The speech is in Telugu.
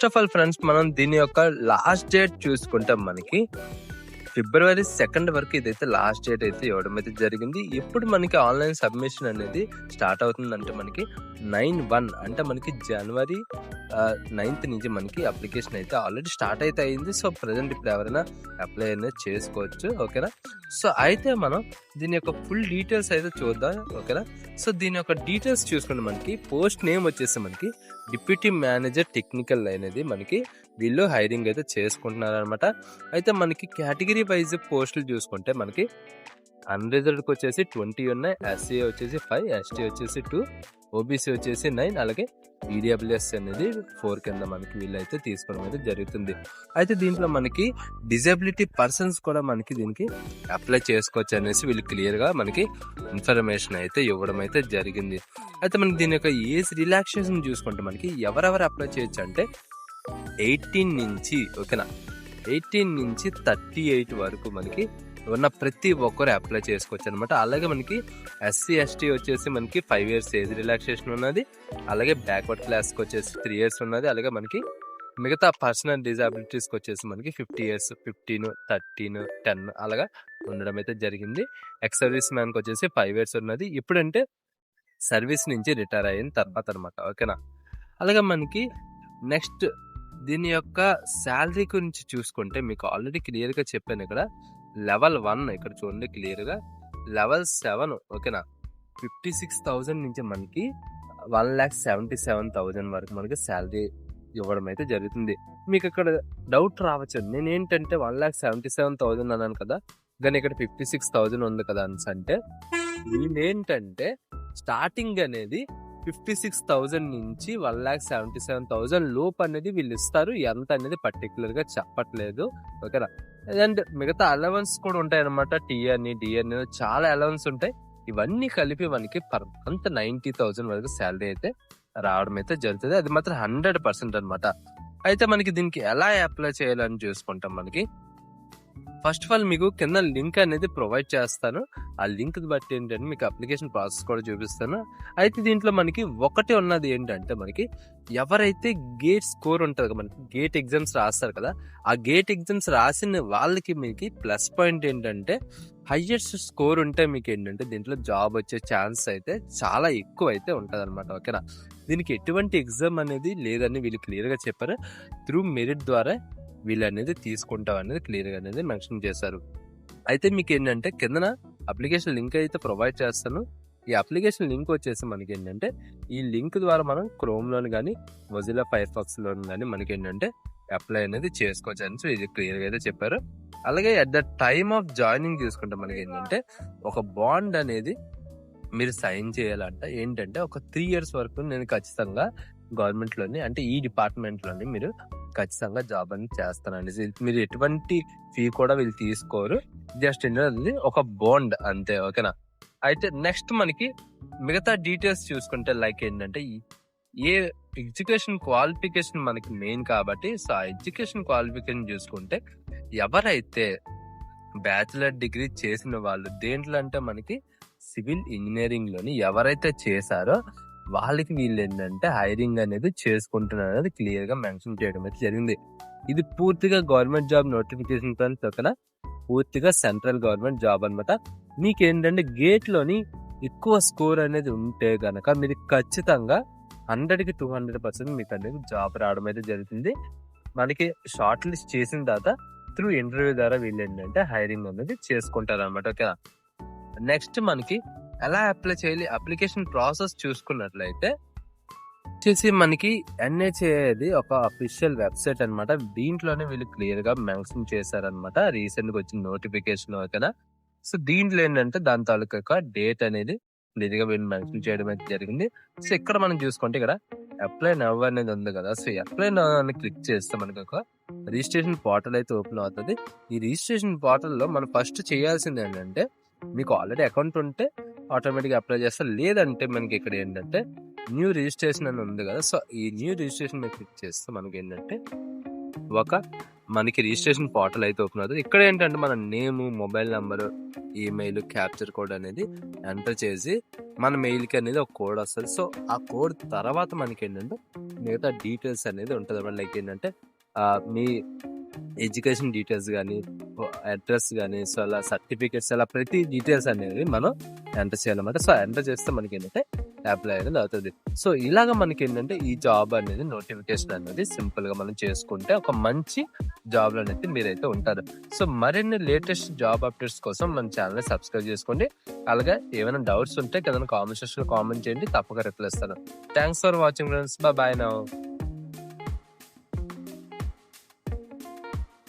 ఫస్ట్ ఆఫ్ ఆల్ ఫ్రెండ్స్, మనం దీని యొక్క లాస్ట్ డేట్ చూసుకుంటాం. మనకి ఫిబ్రవరి 2 వరకు ఇదైతే లాస్ట్ డేట్ అయితే ఇవ్వడం అయితే జరిగింది. ఎప్పుడు మనకి ఆన్లైన్ సబ్మిషన్ అనేది స్టార్ట్ అవుతుందంటే మనకి 9/1 అంటే మనకి జనవరి 9th నుంచి మనకి అప్లికేషన్ అయితే ఆల్రెడీ స్టార్ట్ అయితే అయింది. సో ప్రజెంట్ ఇప్పుడు ఎవరైనా అప్లై అనేది చేసుకోవచ్చు. ఓకేనా. సో అయితే మనం దీని యొక్క ఫుల్ డీటెయిల్స్ అయితే చూద్దాం. ఓకేనా. సో దీని యొక్క డీటెయిల్స్ చూసుకుంటే మనకి పోస్ట్ నేమ్ వచ్చేసి మనకి డిప్యూటీ మేనేజర్ టెక్నికల్ అనేది మనకి వీళ్ళు హైరింగ్ అయితే చేసుకుంటున్నారు అనమాట. అయితే మనకి కేటగిరీ వైజ్ పోస్టులు చూసుకుంటే మనకి అన్రిజర్వ్డ్కి వచ్చేసి 20 ఉన్నాయి, ఎస్సీ వచ్చేసి 5, ఎస్టీ వచ్చేసి 2, ఓబీసీ వచ్చేసి 9, అలాగే ఈడబ్ల్యూఎస్ అనేది 4 కింద మనకి వీళ్ళైతే తీసుకోవడం అయితే జరుగుతుంది. అయితే దీంట్లో మనకి డిజబిలిటీ పర్సన్స్ కూడా మనకి దీనికి అప్లై చేసుకోవచ్చు అనేసి వీళ్ళు క్లియర్గా మనకి ఇన్ఫర్మేషన్ అయితే ఇవ్వడం అయితే జరిగింది. అయితే మనకి దీని యొక్క ఏజ్ రిలాక్సేషన్ చూసుకుంటే మనకి ఎవరెవరు అప్లై చేయొచ్చు అంటే 18 నుంచి, ఓకేనా, 18 నుంచి 38 వరకు మనకి ఉన్న ప్రతి ఒక్కరు అప్లై చేసుకోవచ్చు అనమాట. అలాగే మనకి ఎస్సీ ఎస్టీ వచ్చేసి మనకి 5 years ఏజ్ రిలాక్సేషన్ ఉన్నది. అలాగే బ్యాక్వర్డ్ క్లాస్కి వచ్చేసి 3 years ఉన్నది. అలాగే మనకి మిగతా పర్సనల్ డిజబిలిటీస్కి వచ్చేసి మనకి 50 years, 15, 13, 10 అలాగా ఉండడం అయితే జరిగింది. ఎక్స్ సర్వీస్ మ్యాన్కి వచ్చేసి 5 years ఉన్నది. ఇప్పుడంటే సర్వీస్ నుంచి రిటైర్ అయిన తర్వాత అనమాట. ఓకేనా. అలాగే మనకి నెక్స్ట్ దీని యొక్క శాలరీ గురించి చూసుకుంటే మీకు ఆల్రెడీ క్లియర్గా చెప్పాను. ఇక్కడ లెవెల్ 1 ఇక్కడ చూడండి క్లియర్గా, లెవెల్ 7 ఓకేనా 56,000 నుంచి మనకి 1,77,000 వరకు మనకి శాలరీ ఇవ్వడం అయితే జరుగుతుంది. మీకు ఇక్కడ డౌట్ రావచ్చు, నేనేంటంటే 1,77,000 అన్నాను కదా, కానీ ఇక్కడ 56,000 ఉంది కదా అని అంటే వీళ్ళేంటంటే స్టార్టింగ్ అనేది 56,000 నుంచి 1,77,000 లోపు అనేది వీళ్ళు ఇస్తారు. ఎంత అనేది పర్టికులర్గా చెప్పట్లేదు. ఓకేనా. అండ్ మిగతా అలవెన్స్ కూడా ఉంటాయి అనమాట. టీఆర్ని డిఆర్ని చాలా అలవెన్స్ ఉంటాయి. ఇవన్నీ కలిపి మనకి పర్ మంత్ 90,000 వరకు శాలరీ అయితే రావడం అయితే జరుగుతుంది. అది మాత్రం 100% అనమాట. అయితే మనకి దీనికి ఎలా అప్లై చేయాలని చూసుకుంటాం. మనకి ఫస్ట్ ఆఫ్ ఆల్ మీకు కింద లింక్ అనేది ప్రొవైడ్ చేస్తాను. ఆ లింక్ బట్టి ఏంటంటే మీకు అప్లికేషన్ ప్రాసెస్ కూడా చూపిస్తాను. అయితే దీంట్లో మనకి ఒకటి ఉన్నది ఏంటంటే మనకి ఎవరైతే గేట్ స్కోర్ ఉంటుంది కదా, మనకి గేట్ ఎగ్జామ్స్ రాస్తారు కదా, ఆ గేట్ ఎగ్జామ్స్ రాసిన వాళ్ళకి మీకు ప్లస్ పాయింట్ ఏంటంటే హైయెస్ట్ స్కోర్ ఉంటే మీకు ఏంటంటే దీంట్లో జాబ్ వచ్చే ఛాన్స్ అయితే చాలా ఎక్కువ అయితే ఉంటుంది అనమాట. ఓకేనా. దీనికి ఎటువంటి ఎగ్జామ్ అనేది లేదని వీళ్ళు క్లియర్గా చెప్పారు. త్రూ మెరిట్ ద్వారా వీళ్ళు అనేది తీసుకుంటాం అనేది క్లియర్గా అనేది మెన్షన్ చేశారు. అయితే మీకు ఏంటంటే కిందన అప్లికేషన్ లింక్ అయితే ప్రొవైడ్ చేస్తాను. ఈ అప్లికేషన్ లింక్ వచ్చేసి మనకి ఏంటంటే ఈ లింక్ ద్వారా మనం క్రోమ్లోని కానీ మొజిల్లా ఫైర్ఫాక్స్లోని కానీ మనకి ఏంటంటే అప్లై అనేది చేసుకోవచ్చు అని ఇది క్లియర్గా అయితే చెప్పారు. అలాగే at the time of joining తీసుకుంటే మనకి ఏంటంటే ఒక బాండ్ అనేది మీరు సైన్ చేయాలంట. ఏంటంటే ఒక 3 years వరకు నేను ఖచ్చితంగా గవర్నమెంట్లోని అంటే ఈ డిపార్ట్మెంట్లోని మీరు ఖచ్చితంగా జాబ్ అనేది చేస్తానండి. మీరు ఎటువంటి ఫీ కూడా వీళ్ళు తీసుకోరు. జస్ట్ ఏంటంటే ఒక బాండ్ అంతే. ఓకేనా. అయితే నెక్స్ట్ మనకి మిగతా డీటెయిల్స్ చూసుకుంటే లైక్ ఏంటంటే ఏ ఎడ్యుకేషన్ క్వాలిఫికేషన్ మనకి మెయిన్ కాబట్టి, సో ఆ ఎడ్యుకేషన్ క్వాలిఫికేషన్ చూసుకుంటే ఎవరైతే బ్యాచిలర్ డిగ్రీ చేసిన వాళ్ళు దేంట్లో అంటే మనకి సివిల్ ఇంజనీరింగ్ లోని ఎవరైతే చేశారో వాళ్ళకి వీళ్ళు ఏంటంటే హైరింగ్ అనేది చేసుకుంటున్నారు అనేది క్లియర్ గా మెన్షన్ చేయడం అయితే జరిగింది. ఇది పూర్తిగా గవర్నమెంట్ జాబ్ నోటిఫికేషన్ పక్కన పూర్తిగా సెంట్రల్ గవర్నమెంట్ జాబ్ అనమాట. మీకు ఏంటంటే గేట్ లోని ఎక్కువ స్కోర్ అనేది ఉంటే గనక మీరు ఖచ్చితంగా 100కి 200% మీకు అనేది జాబ్ రావడం అయితే జరుగుతుంది. మనకి షార్ట్ లిస్ట్ చేసిన తర్వాత త్రూ ఇంటర్వ్యూ ద్వారా వీళ్ళు ఏంటంటే హైరింగ్ అనేది చేసుకుంటారు అనమాట. ఓకేనా. నెక్స్ట్ మనకి ఎలా అప్లై చేయాలి, అప్లికేషన్ ప్రాసెస్ చూసుకున్నట్లయితే వచ్చేసి మనకి NHAది ఒక అఫీషియల్ వెబ్సైట్ అనమాట. దీంట్లోనే వీళ్ళు క్లియర్ గా మెన్షన్ చేశారనమాట రీసెంట్ గా వచ్చిన నోటిఫికేషన్. ఓకేనా. సో దీంట్లో ఏంటంటే దాని తాలూకా డేట్ అనేది క్లియర్ గా వీళ్ళు మెన్షన్ చేయడం అయితే జరిగింది. సో ఇక్కడ మనం చూసుకుంటే ఇక్కడ అప్లై నవ్ అనేది ఉంది కదా, సో అప్లై నవ్ అని క్లిక్ చేస్తే మనకి ఒక రిజిస్ట్రేషన్ పోర్టల్ అయితే ఓపెన్ అవుతుంది. ఈ రిజిస్ట్రేషన్ పోర్టల్లో మనం ఫస్ట్ చేయాల్సింది ఏంటంటే మీకు ఆల్రెడీ అకౌంట్ ఉంటే ఆటోమేటిక్గా అప్లై చేస్తారు. లేదంటే మనకి ఇక్కడ ఏంటంటే న్యూ రిజిస్ట్రేషన్ అని ఉంది కదా, సో ఈ న్యూ రిజిస్ట్రేషన్ మీద క్లిక్ చేస్తే మనకి ఏంటంటే మనకి రిజిస్ట్రేషన్ పోర్టల్ అయితే ఓపెన్ అవుతుంది. ఇక్కడ ఏంటంటే మన name, mobile number, email, captcha code అనేది ఎంటర్ చేసి మన మెయిల్కి అనేది ఒక కోడ్ వస్తుంది. సో ఆ కోడ్ తర్వాత మనకి ఏంటంటే మిగతా డీటెయిల్స్ అనేది ఉంటుంది. లైక్ ఏంటంటే మీ ఎడ్యుకేషన్ డీటెయిల్స్ కానీ, అడ్రస్ కానీ, సో అలా సర్టిఫికేట్స్, అలా ప్రతి డీటెయిల్స్ అనేది మనం ఎంటర్ చేయాలన్నమాట. సో ఎంటర్ చేస్తే మనకి ఏంటంటే అప్లై అనేది అవుతుంది. సో ఇలాగ మనకి ఏంటంటే ఈ జాబ్ అనేది నోటిఫికేషన్ అనేది సింపుల్ గా మనం చేసుకుంటే ఒక మంచి జాబ్ లో అనేది మీరైతే ఉంటారు. సో మరిన్ని లేటెస్ట్ జాబ్ అప్డేట్స్ కోసం మన ఛానల్ సబ్స్క్రైబ్ చేసుకోండి. అలాగే ఏమైనా డౌట్స్ ఉంటే కింద కామెంట్ సెక్షన్ లో కామెంట్ చేయండి, తప్పక రిప్లై ఇస్తాను. Thanks for watching friends. Bye now.